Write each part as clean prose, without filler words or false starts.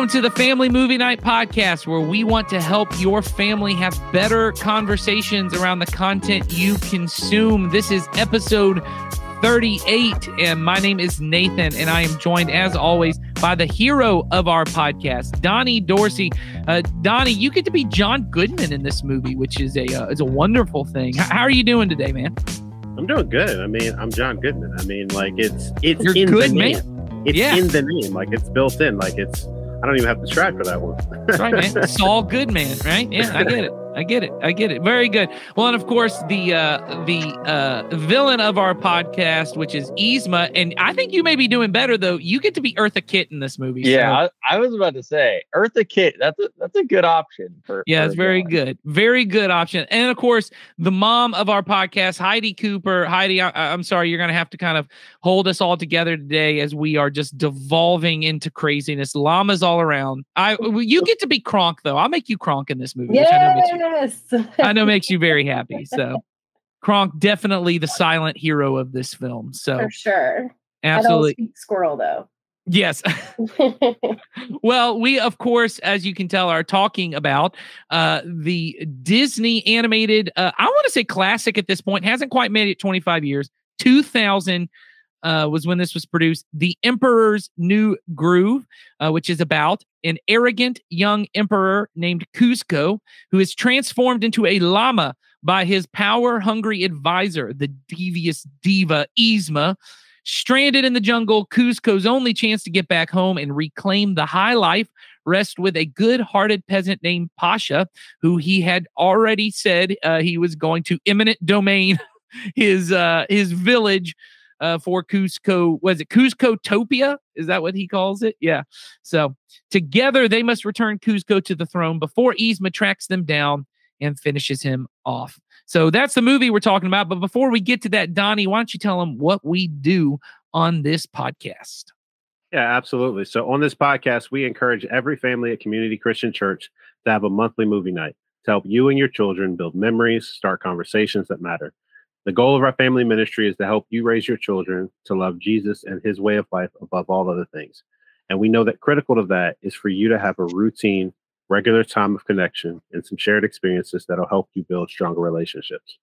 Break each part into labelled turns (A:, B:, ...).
A: Welcome to the Family Movie Night Podcast, where we want to help your family have better conversations around the content you consume. This is episode 38, and my name is Nathan, and I am joined, as always, by the hero of our podcast, Donnie Dorsey. Donnie, you get to be John Goodman in this movie, which is a wonderful thing. How are you doing today, man?
B: I'm doing good. I mean, I'm John Goodman. I mean, like it's
A: You're
B: in
A: good,
B: the name.
A: man.
B: It's in the name. Like it's built in. Like it's. I don't even have to try for that one.
A: That's right, man. Saul Goodman, right? Yeah, I get it. Very good. Well, and of course, the villain of our podcast, which is Yzma, and I think you may be doing better though. You get to be Eartha Kitt in this movie.
C: Yeah, so. I was about to say Eartha Kitt. That's a good option for.
A: Yeah, it's very good. Very good option. And of course, the mom of our podcast, Heidi Cooper. Heidi, I'm sorry, you're going to have to kind of hold us all together today as we are just devolving into llamas all around. You get to be Kronk though. I'll make you Kronk in this movie.
D: Yes.
A: I know makes you very happy. So Kronk, definitely the silent hero of this film. So
D: for sure.
A: Absolutely.
D: I don't speak squirrel though.
A: Yes. Well, we, of course, as you can tell, are talking about the Disney animated, I want to say classic at this point, hasn't quite made it 25 years. 2000 was when this was produced. The Emperor's New Groove, which is about an arrogant young emperor named Kuzco, who is transformed into a llama by his power-hungry advisor, the devious diva Yzma. Stranded in the jungle, Kuzco's only chance to get back home and reclaim the high life rests with a good-hearted peasant named Pasha, who he had already said he was going to eminent domain his village for Kuzco. Was it Kuzcotopia? Is that what he calls it? Yeah. So together they must return Kuzco to the throne before Yzma tracks them down and finishes him off. So that's the movie we're talking about. But before we get to that, Donnie, why don't you tell them what we do on this podcast?
B: Yeah, absolutely. So on this podcast, we encourage every family at Community Christian Church to have a monthly movie night to help you and your children build memories, start conversations that matter. The goal of our family ministry is to help you raise your children to love Jesus and his way of life above all other things. And we know that critical to that is for you to have a routine, regular time of connection and some shared experiences that'll help you build stronger relationships.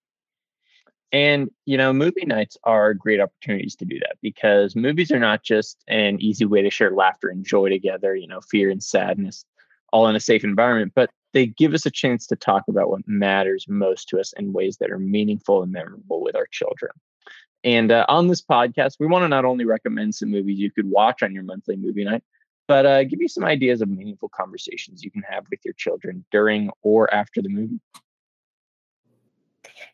C: And, movie nights are great opportunities to do that because movies are not just an easy way to share laughter and joy together, fear and sadness, all in a safe environment, but they give us a chance to talk about what matters most to us in ways that are meaningful and memorable with our children. And on this podcast, we want to not only recommend some movies you could watch on your monthly movie night, but give you some ideas of meaningful conversations you can have with your children during or after the movie.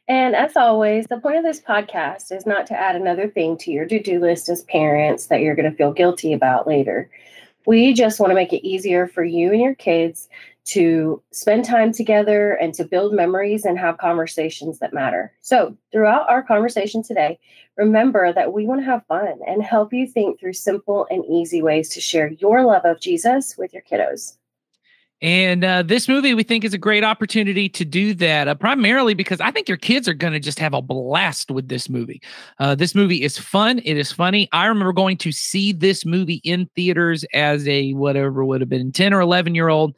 D: And as always, the point of this podcast is not to add another thing to your to-do list as parents that you're going to feel guilty about later. We just want to make it easier for you and your kids to spend time together and to build memories and have conversations that matter. So throughout our conversation today, remember that we want to have fun and help you think through simple and easy ways to share your love of Jesus with your kiddos.
A: And this movie, we think, is a great opportunity to do that, primarily because I think your kids are going to just have a blast with this movie. This movie is fun. It is funny. I remember going to see this movie in theaters as a whatever would have been 10 or 11-year-old,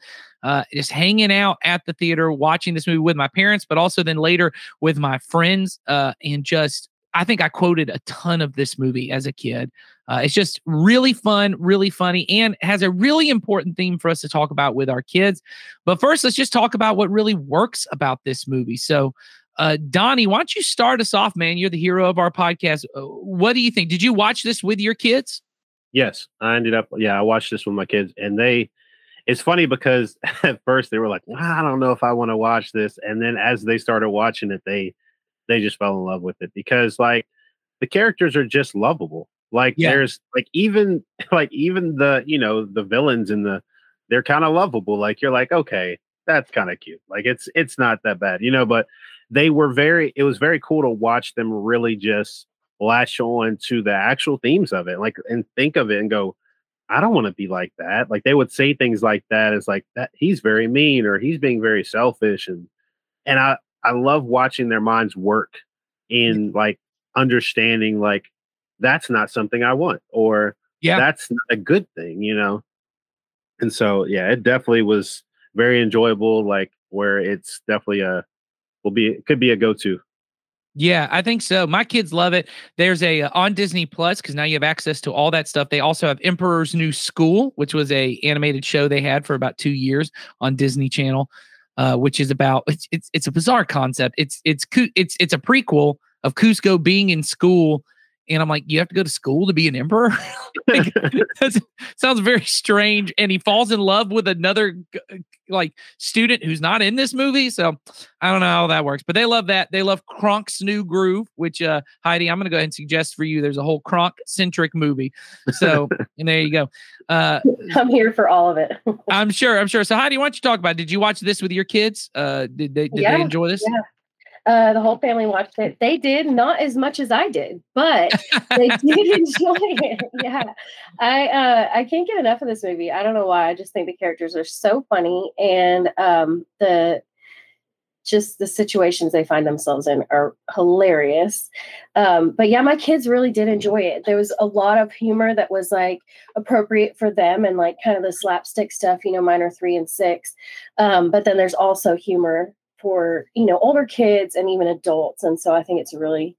A: just hanging out at the theater, watching this movie with my parents, but also then later with my friends. And just, I think I quoted a ton of this movie as a kid. It's just really fun, really funny, and has a really important theme for us to talk about with our kids. But first, let's just talk about what really works about this movie. So, Donnie, why don't you start us off, man? You're the hero of our podcast. What do you think? Did you watch this with your kids?
B: Yes, I watched this with my kids, and it's funny because at first they were like, I don't know if I want to watch this. And then as they started watching it, they just fell in love with it because like the characters are just lovable. Like there's even the, the villains they're kind of lovable. Like you're like, okay, that's kind of cute. Like it's not that bad, but it was very cool to watch them really just latch on to the actual themes of it. Like, and think of it and go, I don't want to be like that. Like they would say things like that as like that he's very mean or he's being very selfish. And I love watching their minds work in like understanding like that's not something I want or that's not a good thing, And so, yeah, it definitely was very enjoyable. Like where it's definitely could be a go-to.
A: Yeah, I think so. My kids love it. There's a on Disney Plus because now you have access to all that stuff. They also have Emperor's New School, which was a animated show they had for about 2 years on Disney Channel, which is about it's a bizarre concept. It's a prequel of Cusco being in school. And I'm like, you have to go to school to be an emperor? Like, that sounds very strange. And he falls in love with another like student who's not in this movie. So I don't know how that works, but they love that. They love Kronk's New Groove, which Heidi, I'm going to go ahead and suggest for you. There's a whole Kronk centric movie. So, and there you go.
D: I'm here for all of it.
A: I'm sure. So Heidi, why don't you talk about it? Did you watch this with your kids? Did they enjoy this?
D: Yeah. The whole family watched it. They did not as much as I did, but they did enjoy it. Yeah. I can't get enough of this movie. I don't know why. I just think the characters are so funny, and the situations they find themselves in are hilarious. But yeah, my kids really did enjoy it. There was a lot of humor that was like appropriate for them and like kind of the slapstick stuff, mine are 3 and 6. But then there's also humor for older kids and even adults, and so I think it's a really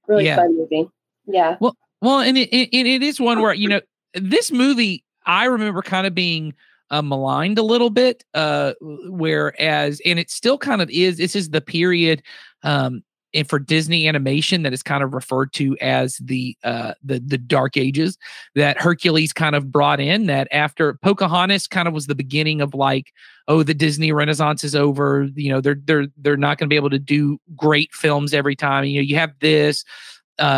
D: fun movie. Yeah.
A: Well, and it is one where this movie I remember kind of being maligned a little bit, whereas and it still kind of is. This is the period and for Disney animation that is kind of referred to as the Dark Ages, that Hercules kind of brought in. That after Pocahontas kind of was the beginning of like, oh, the Disney Renaissance is over. They're not going to be able to do great films every time. You have this.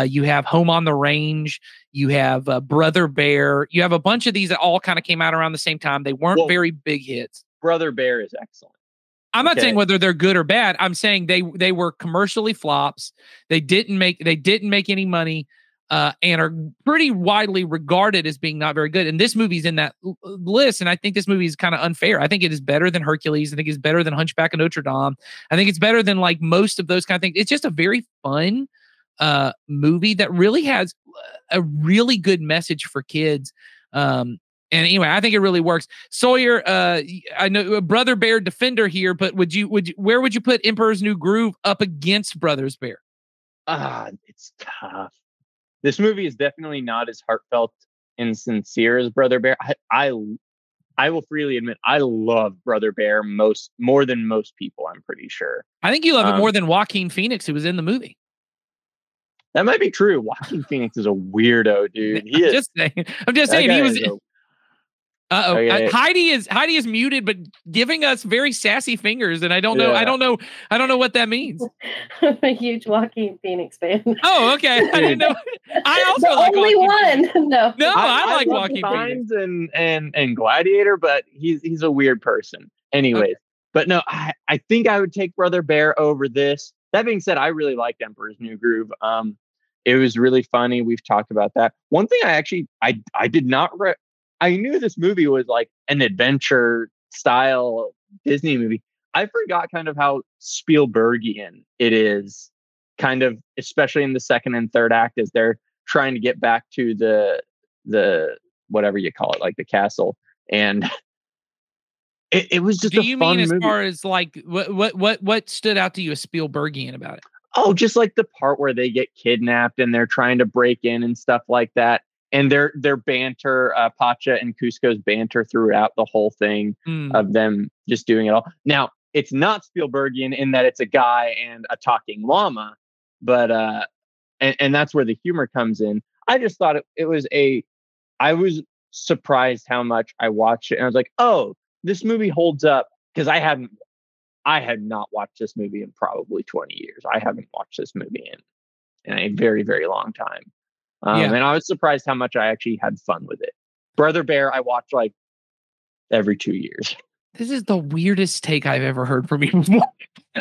A: You have Home on the Range. You have Brother Bear. You have a bunch of these that all kind of came out around the same time. They weren't very big hits.
C: Brother Bear is excellent.
A: I'm not saying whether they're good or bad. I'm saying they were commercially flops. They didn't make any money, and are pretty widely regarded as being not very good. And this movie's in that list. And I think this movie is kind of unfair. I think it is better than Hercules. I think it's better than Hunchback of Notre Dame. I think it's better than like most of those kind of things. It's just a very fun movie that really has a really good message for kids. And anyway, I think it really works. Sawyer, I know Brother Bear defender here, but where would you put Emperor's New Groove up against Brothers Bear?
C: It's tough. This movie is definitely not as heartfelt and sincere as Brother Bear. I will freely admit I love Brother Bear more than most people, I'm pretty sure.
A: I think you love it more than Joaquin Phoenix, who was in the movie.
C: That might be true. Joaquin Phoenix is a weirdo, dude.
A: I'm just saying he was.
C: Okay.
A: Heidi is muted, but giving us very sassy fingers, and I don't know what that means.
D: I'm a huge Joaquin Phoenix fan.
A: Oh, okay. I didn't know. I also
D: the
A: like
D: only one. No,
A: I like Joaquin Phoenix
C: and Gladiator, but he's a weird person. Anyways, okay. But no, I think I would take Brother Bear over this. That being said, I really liked Emperor's New Groove. It was really funny. We've talked about that. One thing I did not. I knew this movie was like an adventure style Disney movie. I forgot kind of how Spielbergian it is, kind of, especially in the second and third act, as they're trying to get back to the whatever you call it, like the castle. And it was just. Do you mean
A: as
C: movie.
A: Far as like what stood out to you as Spielbergian about it?
C: Oh, just like the part where they get kidnapped and they're trying to break in and stuff like that. And their banter, Pacha and Cusco's banter throughout the whole thing of them just doing it all. Now, it's not Spielbergian in that it's a guy and a talking llama, but and that's where the humor comes in. I just thought it was I was surprised how much I watched it, and I was like, oh, this movie holds up, because I had not watched this movie in probably 20 years. I haven't watched this movie in a very, very long time. And I was surprised how much I actually had fun with it. Brother Bear, I watch like every 2 years.
A: This is the weirdest take I've ever heard from you.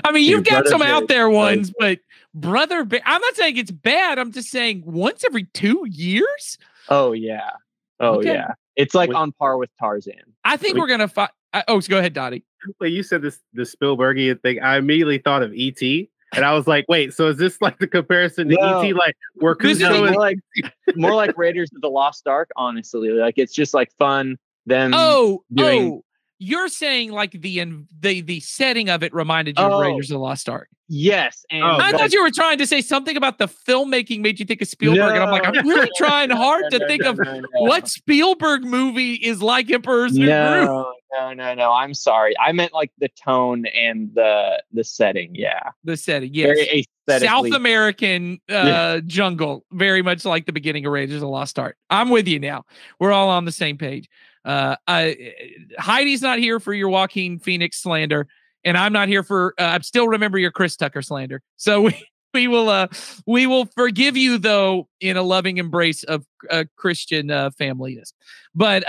A: I mean, you've got some out there ones, but Brother Bear, I'm not saying it's bad. I'm just saying once every 2 years.
C: Oh yeah. Yeah. It's like on par with Tarzan.
A: I think we're gonna find. So go ahead, Dottie.
B: Well, you said the Spielbergian thing. I immediately thought of E.T. And I was like, wait, so is this like the comparison to E.T.? Like where Cusco
C: is more like Raiders of the Lost Ark, honestly. Like it's just like fun. them.
A: You're saying like the setting of it reminded you of Raiders of the Lost Ark.
C: Yes, and
A: I thought you were trying to say something about the filming made you think of Spielberg, and I'm like, I'm really trying hard to think of what Spielberg movie is like Emperor's New Groove.
C: No. I'm sorry. I meant like the tone and the setting. Yeah,
A: the setting. Yes,
C: very
A: South American jungle, very much like the beginning of Raiders of the Lost Ark. I'm with you now. We're all on the same page. Heidi's not here for your Joaquin Phoenix slander. And I'm not here for. I still remember your Chris Tucker slander. So we will forgive you though in a loving embrace of Christian familyness. But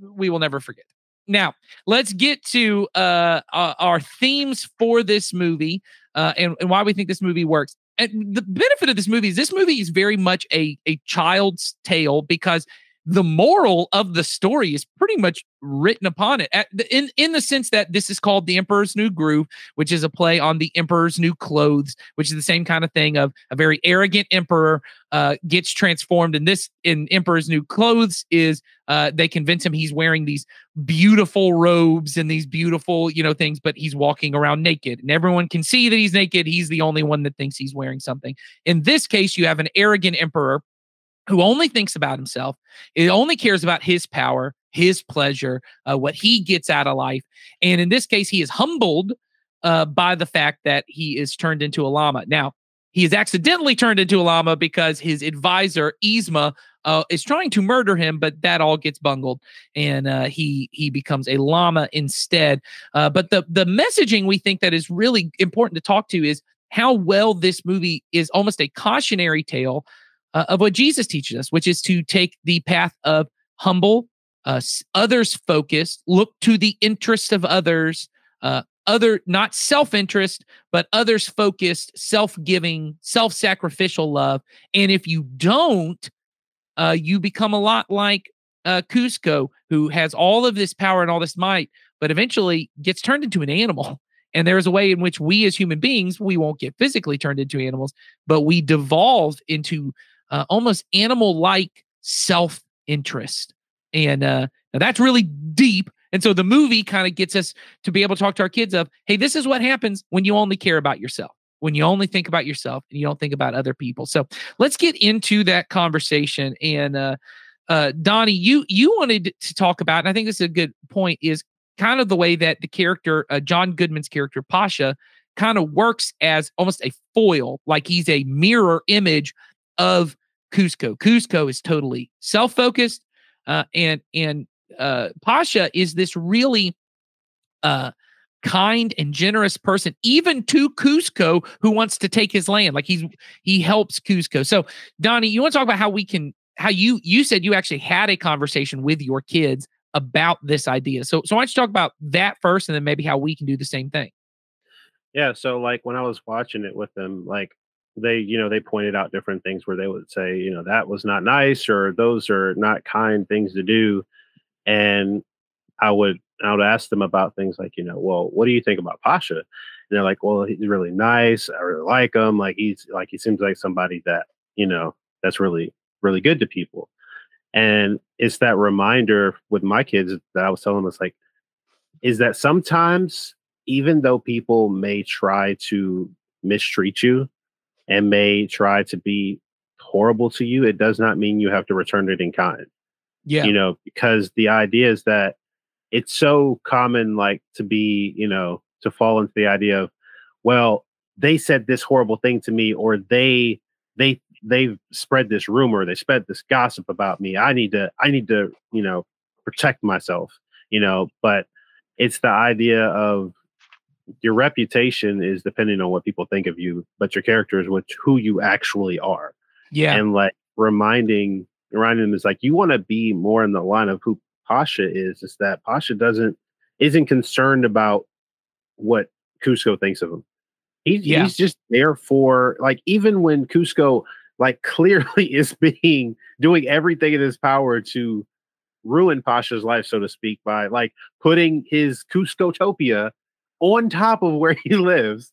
A: we will never forget. Now let's get to our themes for this movie and why we think this movie works. And the benefit of this movie is very much a child's tale because the moral of the story is pretty much written upon it in the sense that this is called The Emperor's New Groove, which is a play on the Emperor's New Clothes, which is the same kind of thing of a very arrogant emperor gets transformed. And this in Emperor's New Clothes is they convince him he's wearing these beautiful robes and these beautiful, things, but he's walking around naked and everyone can see that he's naked. He's the only one that thinks he's wearing something. In this case, you have an arrogant emperor who only thinks about himself. It only cares about his power, his pleasure, what he gets out of life. And in this case, he is humbled by the fact that he is turned into a llama. Now, he is accidentally turned into a llama because his advisor, Yzma, is trying to murder him, but that all gets bungled, and he becomes a llama instead. But the messaging we think that is really important to talk to is how well this movie is almost a cautionary tale of what Jesus teaches us, which is to take the path of humble, others focused, look to the interest of others, not self-interest, but others focused, self-giving, self-sacrificial love. And if you don't, you become a lot like Kuzco, who has all of this power and all this might, but eventually gets turned into an animal. And there is a way in which we as human beings, we won't get physically turned into animals, but we devolve into almost animal-like self-interest. And now that's really deep. And so the movie kind of gets us to be able to talk to our kids of, hey, this is what happens when you only care about yourself, when you only think about yourself and you don't think about other people. So let's get into that conversation. And Donnie, you wanted to talk about, and I think this is a good point, is kind of the way that the character, John Goodman's character, Pasha, kind of works as almost a foil, like he's a mirror image of Kuzco. Kuzco is totally self-focused, and Pasha is this really kind and generous person, even to Kuzco, who wants to take his land. Like he helps Kuzco. So, Donnie, you want to talk about how you said you actually had a conversation with your kids about this idea. So why don't you talk about that first, and then maybe how we can do the same thing.
B: Yeah. So like when I was watching it with them, like they pointed out different things where they would say, that was not nice, or those are not kind things to do. And I would ask them about things like, well, what do you think about Pasha? And they're like, well, he's really nice. I really like him. He seems like somebody that, that's really, really good to people. And it's that reminder with my kids that I was telling them, is that sometimes, even though people may try to mistreat you and may try to be horrible to you, it does not mean you have to return it in kind.
A: Yeah.
B: Because the idea is that it's so common, to be, to fall into the idea of, well, they said this horrible thing to me, or they've spread this rumor, they spread this gossip about me. I need to, protect myself, but it's the idea of your reputation is depending on what people think of you, but your character is who you actually are.
A: Yeah.
B: And reminding them is you want to be more in the line of who Pasha is that Pasha isn't concerned about what Kuzco thinks of him. He's just there for, even when Kuzco clearly is doing everything in his power to ruin Pasha's life, so to speak, by putting his Kuzcotopia on top of where he lives.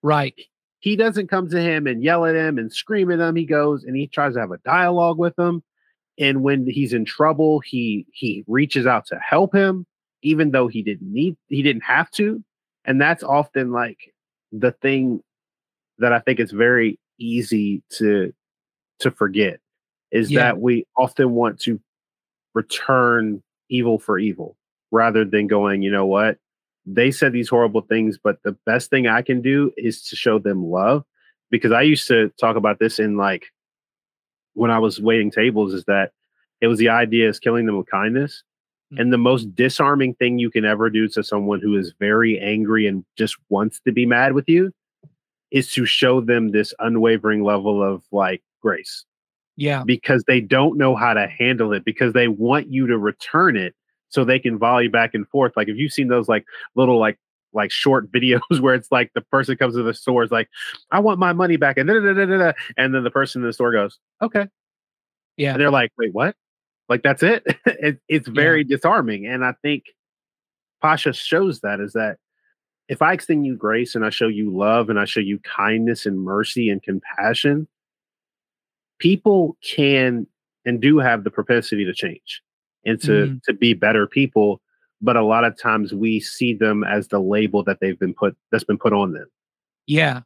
A: Right.
B: He doesn't come to him and yell at him and scream at him. He goes and he tries to have a dialogue with him. And when he's in trouble, he reaches out to help him, even though he didn't have to. And that's often like the thing that I think is very easy to forget is that we often want to return evil for evil rather than going, you know what? They said these horrible things, but the best thing I can do is to show them love. Because I used to talk about this in like when I was waiting tables, is that it was the idea is killing them with kindness. And the most disarming thing you can ever do to someone who is very angry and just wants to be mad with you is to show them this unwavering level of like grace.
A: Yeah.
B: Because they don't know how to handle it, because they want you to return it so they can volley back and forth. Like if you've seen those like little like short videos where it's like the person comes to the store is like, I want my money back, and and then the person in the store goes, okay.
A: Yeah.
B: And they're like, wait, what? Like that's it? It's very disarming. And I think Pasha shows that, is that if I extend you grace and I show you love and I show you kindness and mercy and compassion, people can and do have the propensity to change and to be better people. But a lot of times we see them as the label that that's been put on them.
A: Yeah.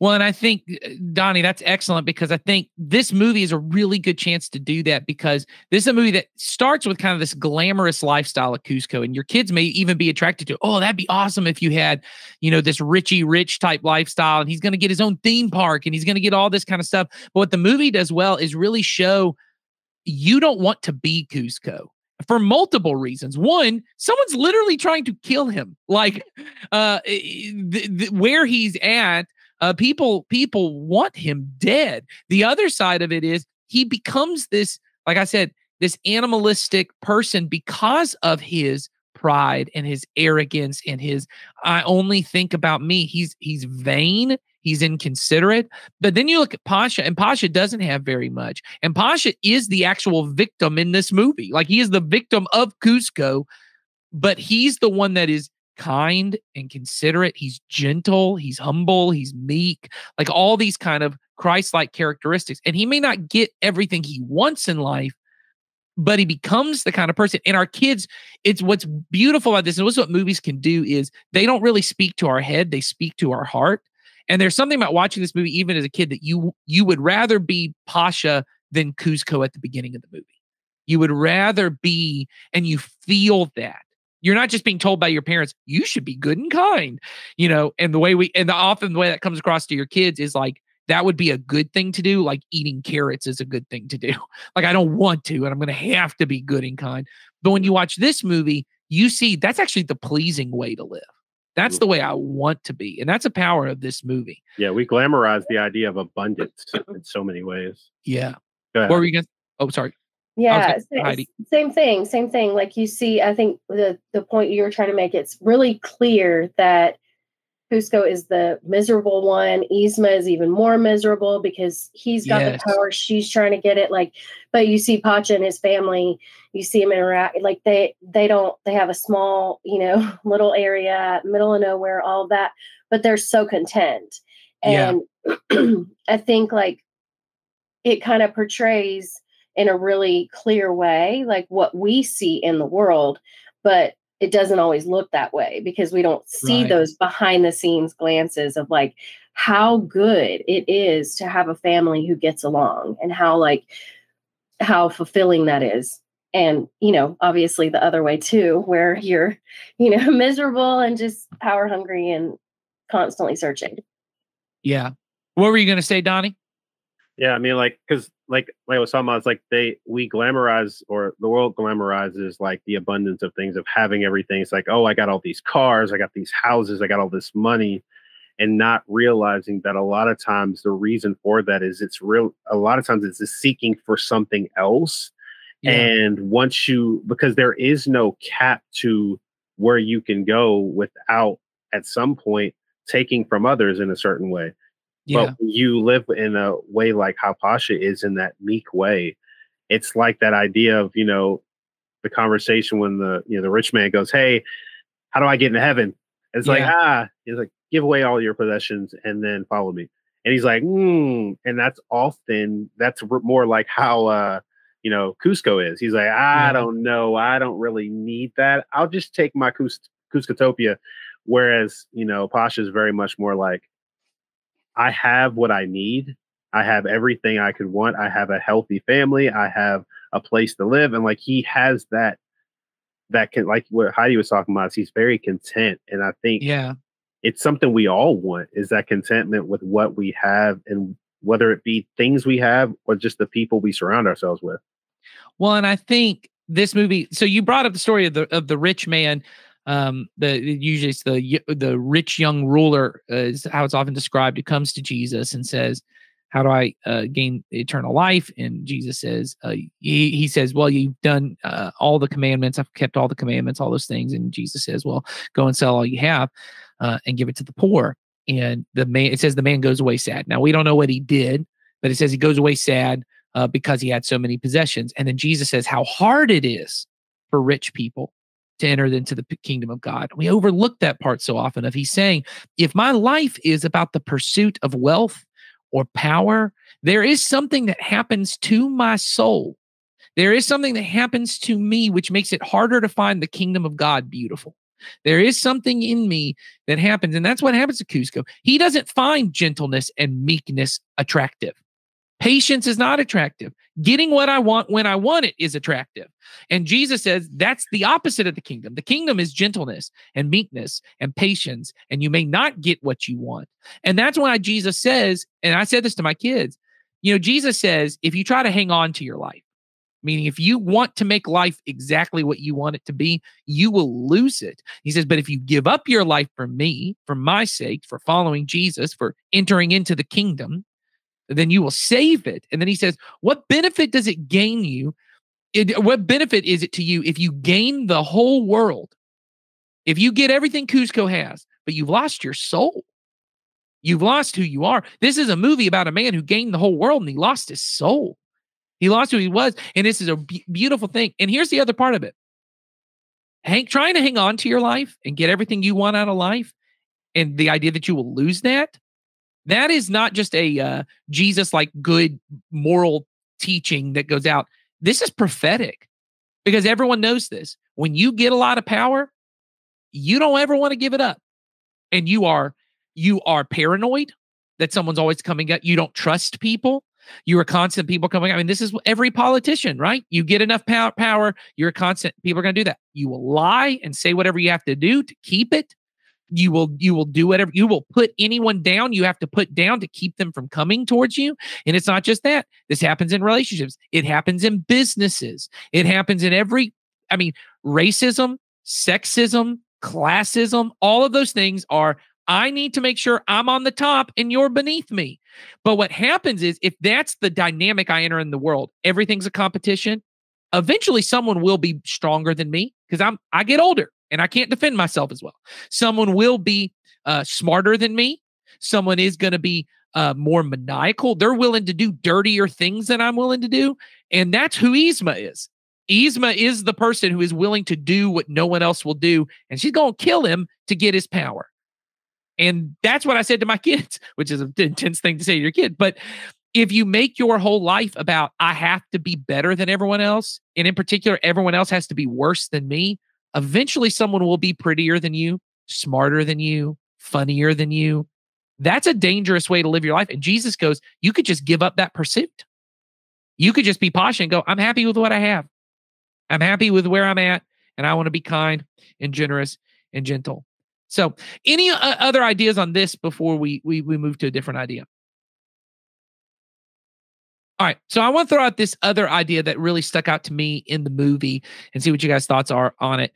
A: Well, and I think, Donnie, that's excellent, because I think this movie is a really good chance to do that, because this is a movie that starts with kind of this glamorous lifestyle of Kuzco, and your kids may even be attracted to, oh, that'd be awesome if you had, you know, this Richie Rich type lifestyle, and he's going to get his own theme park and he's going to get all this kind of stuff. But what the movie does well is really show you don't want to be Kuzco for multiple reasons. One, someone's literally trying to kill him. Like where he's at, people want him dead. The other side of it is he becomes this, like I said, this animalistic person because of his pride and his arrogance and his, I only think about me. He's vain. He's inconsiderate. But then you look at Pasha, and Pasha doesn't have very much. And Pasha is the actual victim in this movie. Like he is the victim of Kuzco, but he's the one that is kind and considerate. He's gentle, he's humble, he's meek, like all these kind of Christ-like characteristics. And he may not get everything he wants in life, but he becomes the kind of person. And our kids, it's what's beautiful about this, and what's what movies can do, is they don't really speak to our head, they speak to our heart. And there's something about watching this movie, even as a kid, that you would rather be Pasha than Kuzco at the beginning of the movie. You would rather be, and you feel that. You're not just being told by your parents, you should be good and kind, you know, and often the way that comes across to your kids is like, that would be a good thing to do. Like eating carrots is a good thing to do. Like, I don't want to, and I'm going to have to be good and kind. But when you watch this movie, you see that's actually the pleasing way to live. That's the way I want to be. And that's a power of this movie.
B: Yeah. We glamorize the idea of abundance in so many ways.
A: Yeah. What were you going to? Oh, sorry.
D: Yeah, same thing. Like you see, I think the point you were trying to make, it's really clear that Kuzco is the miserable one. Yzma is even more miserable because he's got the power. She's trying to get it. Like, but you see Pasha and his family, you see him interact. Like they have a small, you know, little area, middle of nowhere, all of that, but they're so content. And I think like it kind of portrays in a really clear way, like what we see in the world, but it doesn't always look that way because we don't see those behind the scenes glances of like how good it is to have a family who gets along and how fulfilling that is. And, you know, obviously the other way too, where you're, you know, miserable and just power hungry and constantly searching.
A: Yeah. What were you going to say, Donnie?
B: Yeah, I mean, like, because like I was talking about, it's like we glamorize, or the world glamorizes like the abundance of things, of having everything. It's like, oh, I got all these cars, I got these houses, I got all this money, and not realizing that a lot of times the reason for that is a lot of times it's seeking for something else. Yeah. And because there is no cap to where you can go without at some point taking from others in a certain way. Yeah. But you live in a way like how Pasha is, in that meek way. It's like that idea of, you know, the conversation when the rich man goes, hey, how do I get into heaven? It's like, he's like, give away all your possessions and then follow me. And he's like, and that's more like how Cusco is. He's like, I don't know. I don't really need that. I'll just take my Cuscotopia. Whereas, Pasha is very much more like, I have what I need. I have everything I could want. I have a healthy family. I have a place to live. And like, he has that can, like what Heidi was talking about, he's very content. And I think it's something we all want, is that contentment with what we have, and whether it be things we have or just the people we surround ourselves with.
A: Well, and I think this movie, so you brought up the story of the rich man. Usually it's the rich young ruler is how it's often described, who comes to Jesus and says, how do I gain eternal life? And Jesus says, he says, well, you've done all the commandments. I've kept all the commandments, all those things. And Jesus says, well, go and sell all you have and give it to the poor. And it says the man goes away sad. Now, we don't know what he did, but it says he goes away sad because he had so many possessions. And then Jesus says how hard it is for rich people to enter into the kingdom of God. We overlook that part so often of he's saying, if my life is about the pursuit of wealth or power, there is something that happens to my soul. There is something that happens to me which makes it harder to find the kingdom of God beautiful. There is something in me that happens, and that's what happens to Cusco. He doesn't find gentleness and meekness attractive. Patience is not attractive. Getting what I want when I want it is attractive. And Jesus says that's the opposite of the kingdom. The kingdom is gentleness and meekness and patience, and you may not get what you want. And that's why Jesus says, and I said this to my kids, Jesus says, if you try to hang on to your life, meaning if you want to make life exactly what you want it to be, you will lose it. He says, but if you give up your life for me, for my sake, for following Jesus, for entering into the kingdom, then you will save it. And then he says, what benefit does it gain you? What benefit is it to you if you gain the whole world? If you get everything Cusco has, but you've lost your soul, you've lost who you are. This is a movie about a man who gained the whole world and he lost his soul. He lost who he was. And this is a beautiful thing. And here's the other part of it. Trying to hang on to your life and get everything you want out of life, and the idea that you will lose that is not just a Jesus-like good moral teaching that goes out. This is prophetic, because everyone knows this. When you get a lot of power, you don't ever want to give it up. And you are paranoid that someone's always coming at you. You don't trust people. You are constant people coming. I mean, this is every politician, right? You get enough power, you're constant. People are going to do that. You will lie and say whatever you have to do to keep it. You will do whatever. You will put anyone down you have to put down to keep them from coming towards you. And it's not just that. This happens in relationships. It happens in businesses. It happens in racism, sexism, classism, all of those things are, I need to make sure I'm on the top and you're beneath me. But what happens is, if that's the dynamic I enter in the world, everything's a competition. Eventually someone will be stronger than me because I get older and I can't defend myself as well. Someone will be smarter than me. Someone is going to be more maniacal. They're willing to do dirtier things than I'm willing to do. And that's who Yzma is. Yzma is the person who is willing to do what no one else will do. And she's going to kill him to get his power. And that's what I said to my kids, which is an intense thing to say to your kid. But if you make your whole life about, I have to be better than everyone else, and in particular, everyone else has to be worse than me, eventually someone will be prettier than you, smarter than you, funnier than you. That's a dangerous way to live your life. And Jesus goes, you could just give up that pursuit. You could just be passionate and go, I'm happy with what I have. I'm happy with where I'm at, and I want to be kind and generous and gentle. So any other ideas on this before we move to a different idea? All right. So I want to throw out this other idea that really stuck out to me in the movie and see what you guys' thoughts are on it.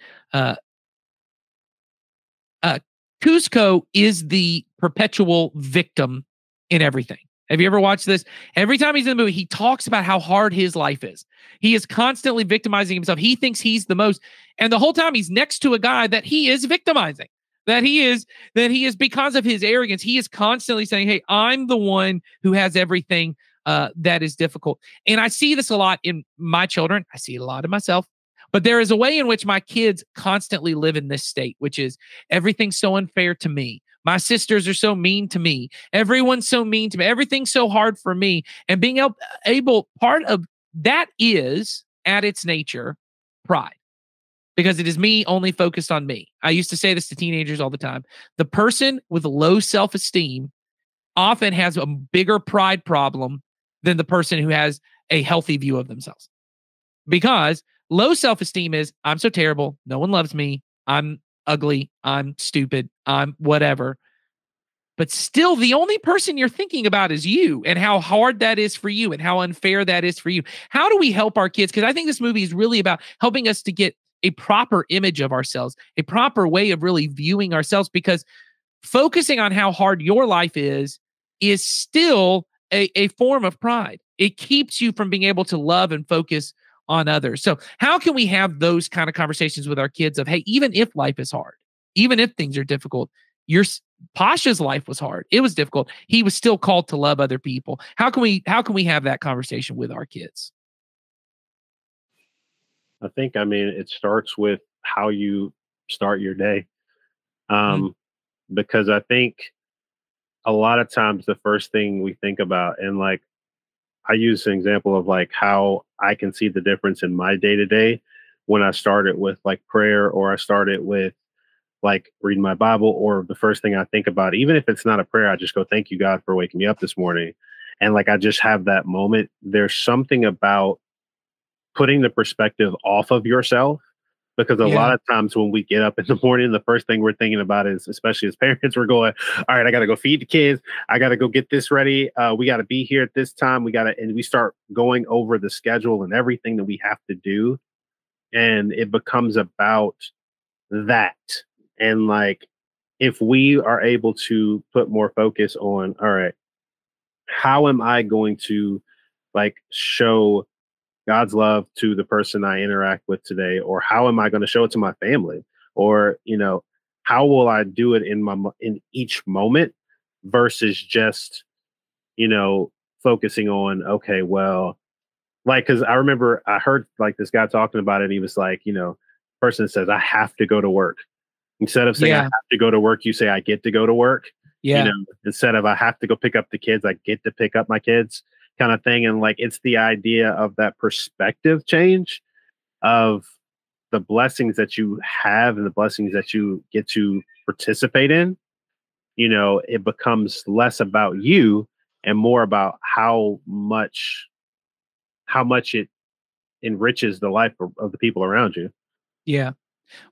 A: Cusco is the perpetual victim in everything. Have you ever watched this? Every time he's in the movie, he talks about how hard his life is. He is constantly victimizing himself. He thinks he's the most. And the whole time he's next to a guy that he is victimizing. That he is because of his arrogance. He is constantly saying, hey, I'm the one who has everything that is difficult. And I see this a lot in my children. I see it a lot in myself. But there is a way in which my kids constantly live in this state, which is everything's so unfair to me. My sisters are so mean to me. Everyone's so mean to me. Everything's so hard for me. And being able, part of that is at its nature pride, because it is me only focused on me. I used to say this to teenagers all the time. The person with low self-esteem often has a bigger pride problem than the person who has a healthy view of themselves. Because low self-esteem is, I'm so terrible, no one loves me, I'm ugly, I'm stupid, I'm whatever. But still, the only person you're thinking about is you, and how hard that is for you and how unfair that is for you. How do we help our kids? Because I think this movie is really about helping us to get a proper image of ourselves, a proper way of really viewing ourselves, because focusing on how hard your life is still a form of pride. It keeps you from being able to love and focus on others. So how can we have those kind of conversations with our kids of, hey, even if life is hard, even if things are difficult, Pasha's life was hard, it was difficult, he was still called to love other people. How can we have that conversation with our kids?
B: I think, it starts with how you start your day. Because I think a lot of times the first thing we think about, and like, I use an example of like how I can see the difference in my day to day when I started with like prayer, or I started with like reading my Bible, or the first thing I think about, even if it's not a prayer, I just go, thank you, God, for waking me up this morning. And like, I just have that moment. There's something about putting the perspective off of yourself, because a lot of times when we get up in the morning, the first thing we're thinking about is, especially as parents, we're going, all right, I got to go feed the kids. I got to go get this ready. We got to be here at this time. And we start going over the schedule and everything that we have to do. And it becomes about that. And like, if we are able to put more focus on, all right, how am I going to like show God's love to the person I interact with today? Or how am I going to show it to my family? Or, how will I do it in each moment, versus just, focusing on, okay, well, like, cause I remember I heard like this guy talking about it. He was like, person says, I have to go to work. Instead of saying I have to go to work, you say I get to go to work. Instead of I have to go pick up the kids, I get to pick up my kids, kind of thing. And like, it's the idea of that perspective change of the blessings that you have and the blessings that you get to participate in. It becomes less about you and more about how much it enriches the life of the people around you.
A: Yeah.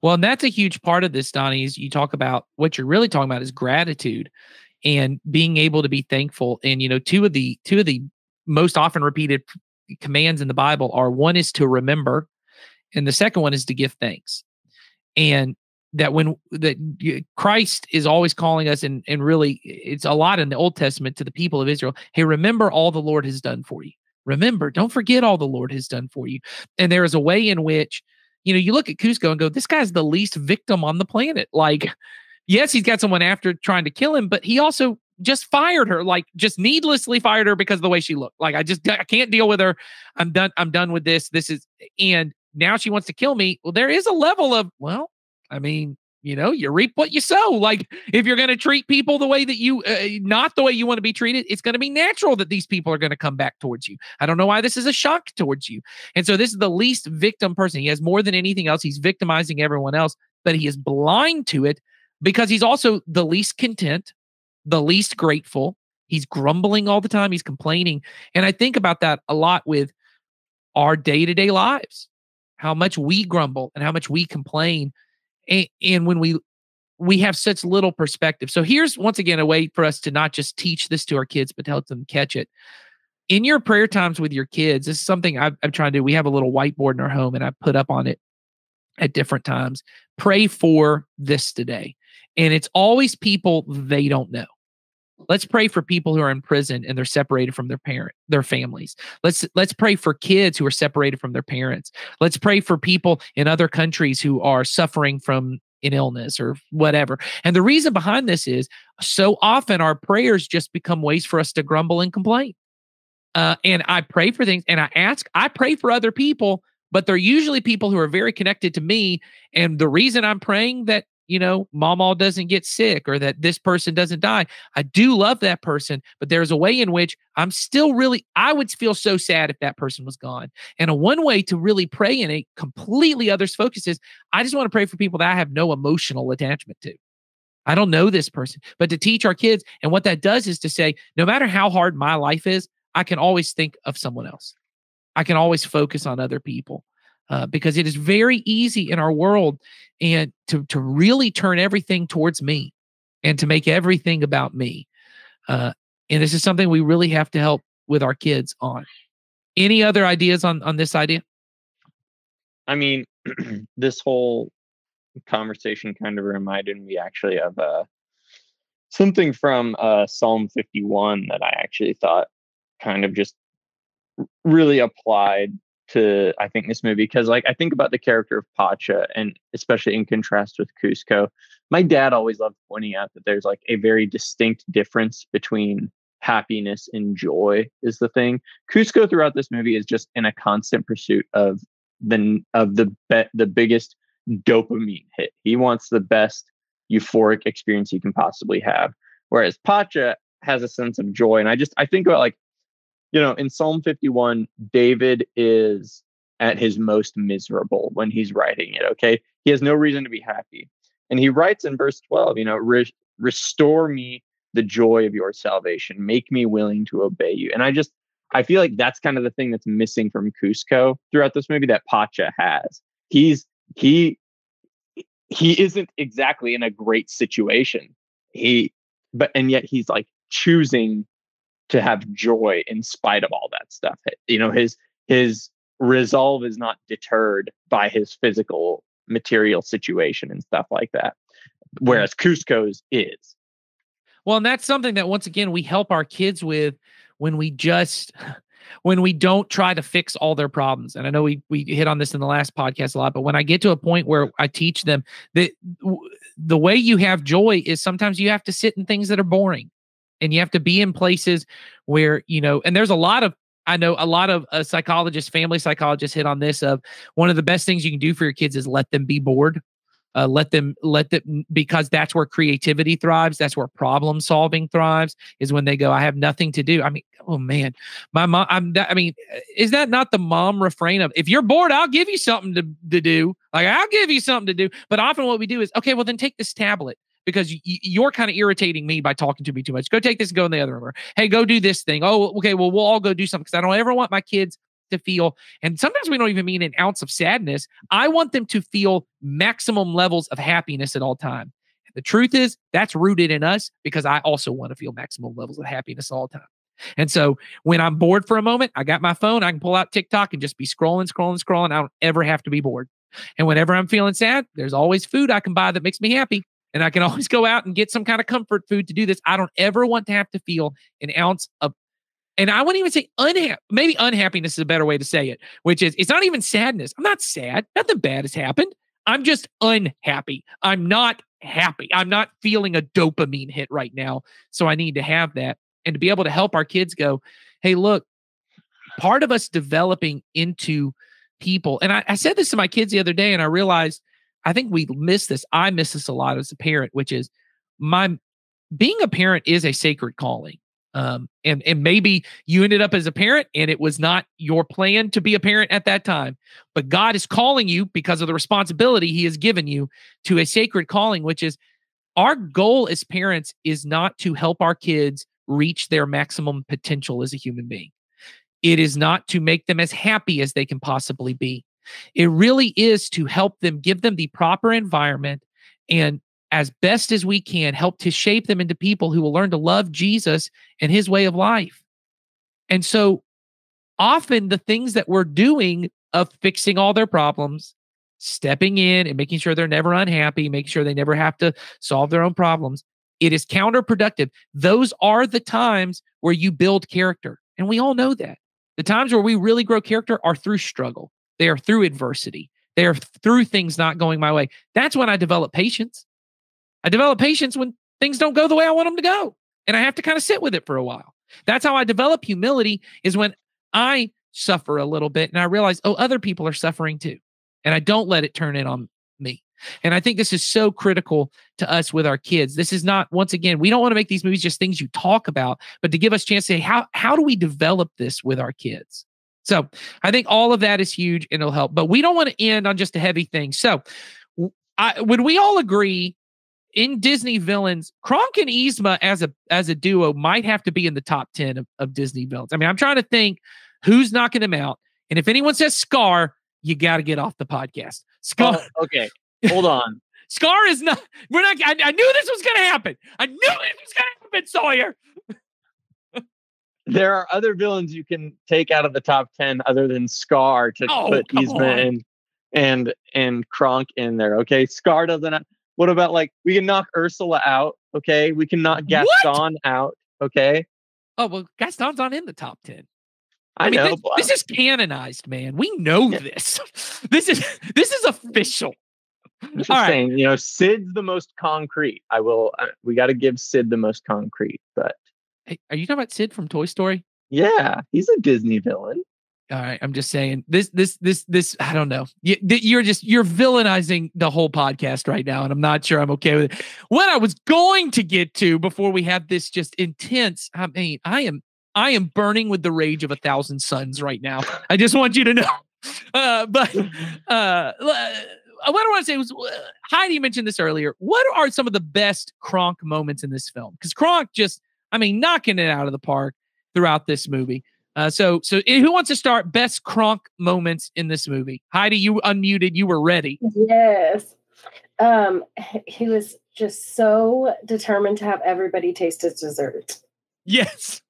A: Well, and that's a huge part of this, Donnie, is you talk about, what you're really talking about is gratitude and being able to be thankful. And, two of the most often repeated commands in the Bible are, one is to remember, and the second one is to give thanks. And that Christ is always calling us, and really it's a lot in the Old Testament to the people of Israel. Hey, remember all the Lord has done for you. Remember, don't forget all the Lord has done for you. And there is a way in which, you look at Kuzco and go, this guy's the least victim on the planet. Like, yes, he's got someone after trying to kill him, but he also just fired her, like just needlessly fired her because of the way she looked. Like, I can't deal with her. I'm done with this. And now she wants to kill me. Well, there is a level of, you reap what you sow. Like, if you're going to treat people the way that you, not the way you want to be treated, it's going to be natural that these people are going to come back towards you. I don't know why this is a shock towards you. And so this is the least victim person. He has more than anything else. He's victimizing everyone else, but he is blind to it because he's also the least content, the least grateful. He's grumbling all the time. He's complaining. And I think about that a lot with our day-to-day lives, how much we grumble and how much we complain. And when we have such little perspective. So here's, once again, a way for us to not just teach this to our kids, but to help them catch it. In your prayer times with your kids, this is something I'm trying to do. We have a little whiteboard in our home, and I put up on it at different times. Pray for this today. And it's always people they don't know. Let's pray for people who are in prison and they're separated from their families. Let's pray for kids who are separated from their parents. Let's pray for people in other countries who are suffering from an illness or whatever. And the reason behind this is, so often our prayers just become ways for us to grumble and complain. And I pray for things, and I pray for other people, but they're usually people who are very connected to me. And the reason I'm praying that, Mama doesn't get sick or that this person doesn't die. I do love that person, but there's a way in which I would feel so sad if that person was gone. And one way to really pray in a completely others focus is I just want to pray for people that I have no emotional attachment to. I don't know this person, but to teach our kids. And what that does is to say, no matter how hard my life is, I can always think of someone else. I can always focus on other people. Because it is very easy in our world and to really turn everything towards me and to make everything about me. And this is something we really have to help with our kids on. Any other ideas on this idea?
C: I mean, this whole conversation kind of reminded me actually of something from Psalm 51 that I actually thought kind of just really applied to, I think, this movie, because I think about the character of Pacha, and especially in contrast with Kuzco. My dad always loved pointing out that there's a very distinct difference between happiness and joy is the thing. Kuzco throughout this movie is just in a constant pursuit of the biggest dopamine hit. He wants the best euphoric experience he can possibly have, whereas Pacha has a sense of joy. And I think about in Psalm 51, David is at his most miserable when he's writing it, okay? He has no reason to be happy. And he writes in verse 12, restore me the joy of your salvation. Make me willing to obey you. And I feel like that's kind of the thing that's missing from Kuzco throughout this movie that Pacha has. He isn't exactly in a great situation. And yet he's choosing to have joy in spite of all that stuff. His resolve is not deterred by his physical material situation and stuff like that. Whereas Kuzco's is.
A: Well, and that's something that once again, we help our kids with when we don't try to fix all their problems. And I know we hit on this in the last podcast a lot, but when I get to a point where I teach them that the way you have joy is sometimes you have to sit in things that are boring. And you have to be in places where, and there's I know a lot of psychologists, family psychologists hit on this of one of the best things you can do for your kids is let them be bored. Let them, because that's where creativity thrives. That's where problem solving thrives, is when they go, I have nothing to do. I mean, oh man, my mom, is that not the mom refrain of, if you're bored, I'll give you something to do. I'll give you something to do. But often what we do is, okay, well then take this tablet. Because you're kind of irritating me by talking to me too much. Go take this and go in the other room. Or, hey, go do this thing. Oh, okay, well, we'll all go do something. Because I don't ever want my kids to feel, and sometimes we don't even mean an ounce of sadness. I want them to feel maximum levels of happiness at all time. The truth is, that's rooted in us because I also want to feel maximum levels of happiness all the time. And so when I'm bored for a moment, I got my phone, I can pull out TikTok and just be scrolling. I don't ever have to be bored. And whenever I'm feeling sad, there's always food I can buy that makes me happy. And I can always go out and get some kind of comfort food to do this. I don't ever want to have to feel an ounce of, and I wouldn't even say maybe unhappiness is a better way to say it, which is, it's not even sadness. I'm not sad. Nothing bad has happened. I'm just unhappy. I'm not happy. I'm not feeling a dopamine hit right now. So I need to have that. And to be able to help our kids go, hey, look, part of us developing into people. And I said this to my kids the other day, and I realized, I think we miss this. I miss this a lot as a parent, which is being a parent is a sacred calling. And maybe you ended up as a parent and it was not your plan to be a parent at that time, but God is calling you because of the responsibility he has given you to a sacred calling, which is our goal as parents is not to help our kids reach their maximum potential as a human being. It is not to make them as happy as they can possibly be. It really is to help them, give them the proper environment, and as best as we can, help to shape them into people who will learn to love Jesus and his way of life. And so often the things that we're doing of fixing all their problems, stepping in and making sure they're never unhappy, making sure they never have to solve their own problems, it is counterproductive. Those are the times where you build character. And we all know that. The times where we really grow character are through struggle. They are through adversity. They are through things not going my way. That's when I develop patience. I develop patience when things don't go the way I want them to go. And I have to kind of sit with it for a while. That's how I develop humility, is when I suffer a little bit and I realize, oh, other people are suffering too. And I don't let it turn in on me. And I think this is so critical to us with our kids. This is not, once again, we don't want to make these movies just things you talk about, but to give us a chance to say, how do we develop this with our kids? So I think all of that is huge and it'll help. But we don't want to end on just a heavy thing. So would we all agree in Disney villains, Kronk and Yzma as a duo might have to be in the top 10 of Disney villains? I mean, I'm trying to think who's knocking them out. And if anyone says Scar, you got to get off the podcast. Scar.
C: Oh, okay. Hold on.
A: Scar is not, I knew this was going to happen. I knew it was going to happen, Sawyer.
C: There are other villains you can take out of the top 10 other than Scar to put Yzma and Kronk in there. Okay. Scar doesn't. What about we can knock Ursula out? Okay. We can knock Gaston out. Okay.
A: Oh, well, Gaston's not in the top 10.
C: I mean, know.
A: This is canonized, man. We know this. This is official.
C: I'm just saying, Sid's the most concrete. We got to give Sid the most concrete, but.
A: Hey, are you talking about Sid from Toy Story?
C: Yeah, he's a Disney villain.
A: All right, I'm just saying this. I don't know. You're villainizing the whole podcast right now, and I'm not sure I'm okay with it. What I was going to get to before we have this just intense. I mean, I am burning with the rage of 1,000 suns right now. I just want you to know. But what I want to say was, Heidi mentioned this earlier. What are some of the best Kronk moments in this film? Because Kronk knocking it out of the park throughout this movie. So who wants to start best Kronk moments in this movie? Heidi, you unmuted. You were ready.
D: Yes. He was just so determined to have everybody taste his dessert.
A: Yes.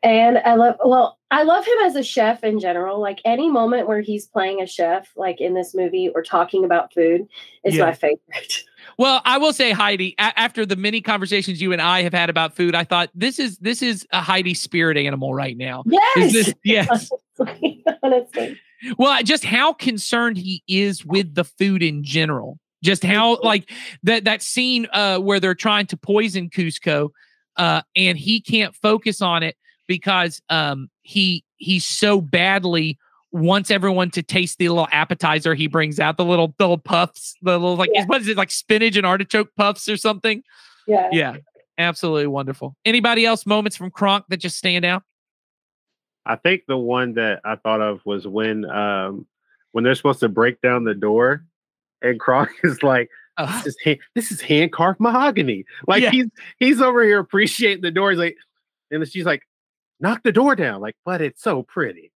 D: And I love him as a chef in general. Like any moment where he's playing a chef, like in this movie or talking about food is my favorite.
A: Well, I will say, Heidi, after the many conversations you and I have had about food, I thought this is a Heidi spirit animal right now.
D: Yes.
A: Yes.
D: Honestly.
A: Well, just how concerned he is with the food in general. Just how that scene where they're trying to poison Kuzco, and he can't focus on it because he so badly wants everyone to taste the little appetizer he brings out, the little puffs, the little what is it, like spinach and artichoke puffs or something?
D: Yeah.
A: Yeah. Absolutely wonderful. Anybody else moments from Kronk that just stand out?
B: I think the one that I thought of was when they're supposed to break down the door and Kronk is like, this is hand carved mahogany. He's over here appreciating the door. He's like, and she's like, knock the door down. But it's so pretty.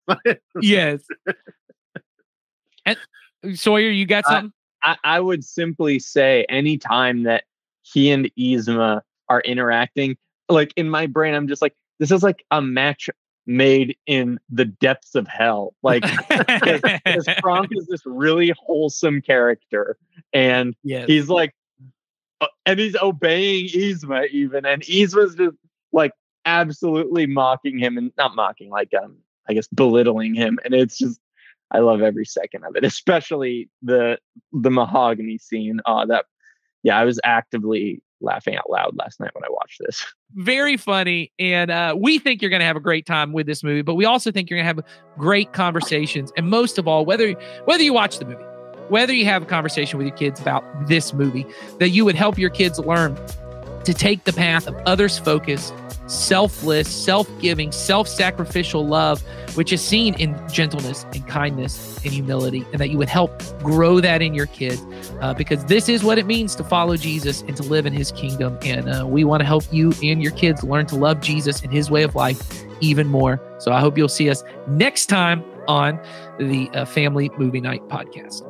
A: Yes. And Sawyer, you got something?
C: I would simply say anytime that he and Yzma are interacting, in my brain, I'm just this is like a match made in the depths of hell. Because Kronk is this really wholesome character, and he's and he's obeying Yzma even, and Yzma's just absolutely mocking him, and not mocking, I guess belittling him, and it's just I love every second of it, especially the mahogany scene. I was actively laughing out loud last night when I watched this.
A: Very funny, and we think you're going to have a great time with this movie, but we also think you're going to have great conversations, and most of all, whether you watch the movie, whether you have a conversation with your kids about this movie, that you would help your kids learn to take the path of others-focused, selfless, self-giving, self-sacrificial love, which is seen in gentleness and kindness and humility, and that you would help grow that in your kids, because this is what it means to follow Jesus and to live in his kingdom. And we want to help you and your kids learn to love Jesus and his way of life even more. So I hope you'll see us next time on the Family Movie Night podcast.